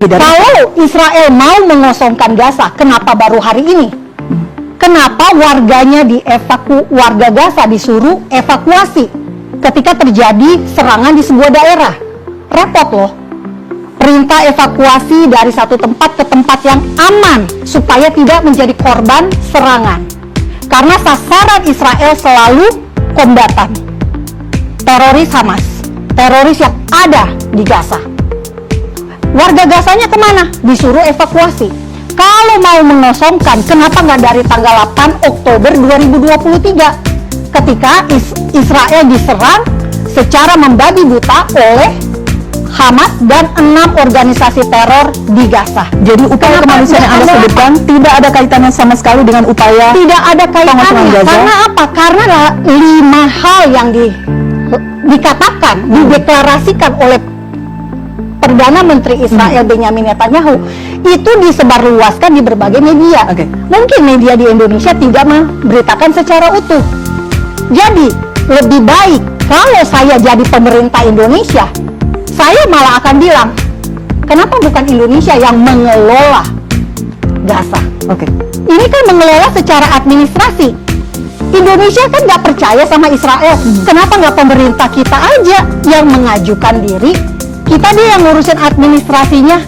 Kalau Israel mau mengosongkan Gaza, kenapa baru hari ini? Kenapa warganya warga Gaza disuruh evakuasi ketika terjadi serangan di sebuah daerah? Repot loh. Perintah evakuasi dari satu tempat ke tempat yang aman supaya tidak menjadi korban serangan. Karena sasaran Israel selalu kombatan, teroris Hamas, teroris yang ada di Gaza. Warga Gazanya kemana? Disuruh evakuasi. Kalau mau mengosongkan, kenapa nggak dari tanggal 8 Oktober 2023 ketika Israel diserang secara membabi buta oleh Hamas dan 6 organisasi teror di Gaza. Jadi upaya kemanusiaan yang Anda sebutkan tidak ada kaitannya sama sekali dengan upaya tidak ada kaitannya. Karena apa? Karena 5 hal yang dikatakan, dideklarasikan oleh Perdana Menteri Israel Benjamin Netanyahu itu disebarluaskan di berbagai media. Mungkin media di Indonesia tidak memberitakan secara utuh. Jadi lebih baik kalau saya jadi pemerintah Indonesia, saya malah akan bilang, kenapa bukan Indonesia yang mengelola Gaza? Ini kan mengelola secara administrasi. Indonesia kan nggak percaya sama Israel. Kenapa nggak pemerintah kita aja yang mengajukan diri? Kita dia yang ngurusin administrasinya.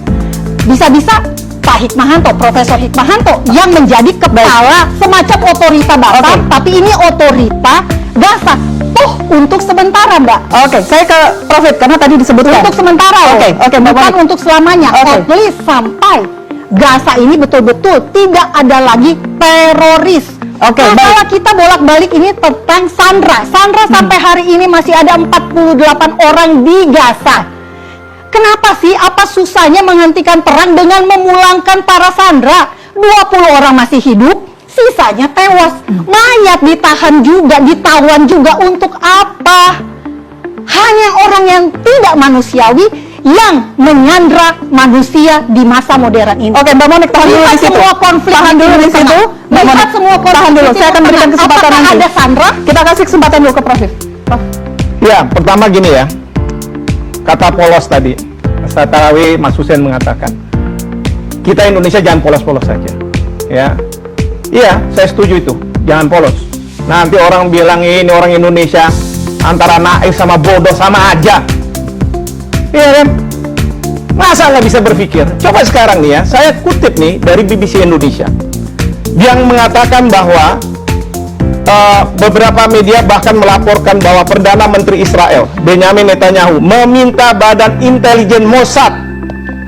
Bisa-bisa Pak Hikmahanto, Profesor Hikmahanto yang menjadi kepala semacam otorita Batam, tapi ini otorita Gaza. Untuk sementara, Mbak. Saya ke Prof. karena tadi disebutkan. Untuk sementara, bukan untuk selamanya. At least sampai Gaza ini betul-betul tidak ada lagi teroris. Kalau kita bolak-balik ini tentang Sandra. Sandra sampai hari ini masih ada 48 orang di Gaza. Kenapa sih? Apa susahnya menghentikan perang dengan memulangkan para Sandra? 20 orang masih hidup, sisanya tewas. Mayat ditahan juga, ditawan juga, untuk apa? Hanya orang yang tidak manusiawi yang menyandra manusia di masa modern ini. Mbak Monik, tahan dulu di situ. Semua konflik tahan dulu di situ. Mbak Monik, semua konflik tahan dulu. Saya akan berikan kesempatan nanti. nanti. Ada Sandra? Kita kasih kesempatan dulu ke Prof. Ya, pertama gini ya. Kata polos tadi, Ustaz Tarawi Mas Hussein mengatakan, kita Indonesia jangan polos-polos saja. Ya, iya, saya setuju itu. Jangan polos. Nanti orang bilang ini orang Indonesia antara naif sama bodoh sama aja. Iya kan? Masa nggak bisa berpikir? Coba sekarang nih ya, saya kutip nih dari BBC Indonesia yang mengatakan bahwa beberapa media bahkan melaporkan bahwa Perdana Menteri Israel Benjamin Netanyahu meminta Badan Intelijen Mossad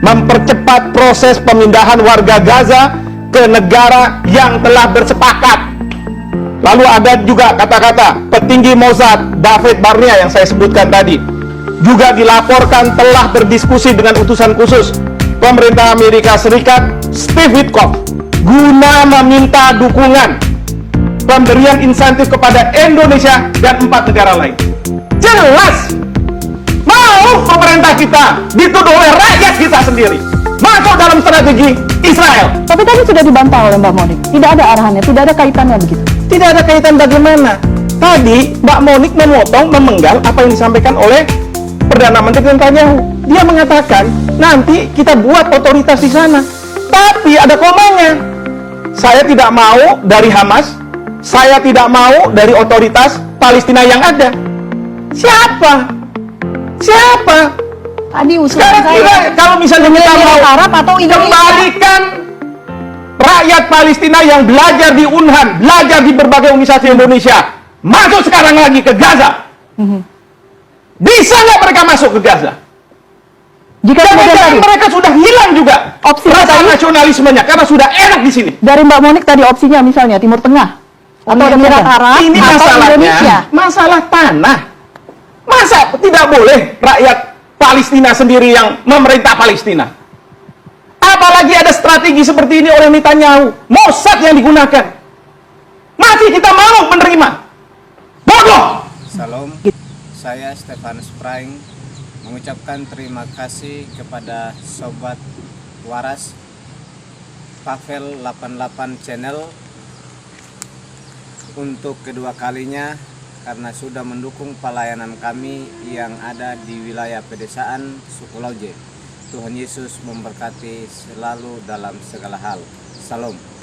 mempercepat proses pemindahan warga Gaza ke negara yang telah bersepakat. Lalu ada juga kata-kata petinggi Mossad David Barnea yang saya sebutkan tadi juga dilaporkan telah berdiskusi dengan utusan khusus pemerintah Amerika Serikat Steve Witkoff guna meminta dukungan pemberian insentif kepada Indonesia dan 4 negara lain. Jelas mau pemerintah kita dituduh oleh rakyat kita sendiri masuk dalam strategi Israel. Tapi tadi sudah dibantah oleh Mbak Monik. Tidak ada arahannya, tidak ada kaitannya begitu. Tidak ada kaitan bagaimana? Tadi Mbak Monik memotong, memenggal apa yang disampaikan oleh Perdana Menteri Netanyahu. Dia mengatakan nanti kita buat otoritas di sana. Tapi ada komanya. Saya tidak mau dari Hamas, saya tidak mau dari otoritas Palestina yang ada. Siapa? Tadi Sekarang kalau misalnya kita mau Arab atau Indonesia, kembalikan rakyat Palestina yang belajar di Unhan, belajar di berbagai universitas Indonesia, masuk sekarang lagi ke Gaza. Bisa nggak mereka masuk ke Gaza? Jika mereka sudah hilang juga opsi rasa nasionalismenya karena sudah enak di sini. Dari Mbak Monik tadi opsinya misalnya Timur Tengah atau Emirat Arab ini atau Indonesia. Masalah tanah. Masa tidak boleh rakyat Palestina sendiri yang memerintah Palestina? Apalagi ada strategi seperti ini oleh Netanyahu, Mossad yang digunakan. Masih kita mau menerima? Bodoh. Salam, saya Stefanus Praing mengucapkan terima kasih kepada Sobat Waras Pavel 88 Channel untuk kedua kalinya karena sudah mendukung pelayanan kami yang ada di wilayah pedesaan Suku Lauje, Tuhan Yesus memberkati selalu dalam segala hal. Salam.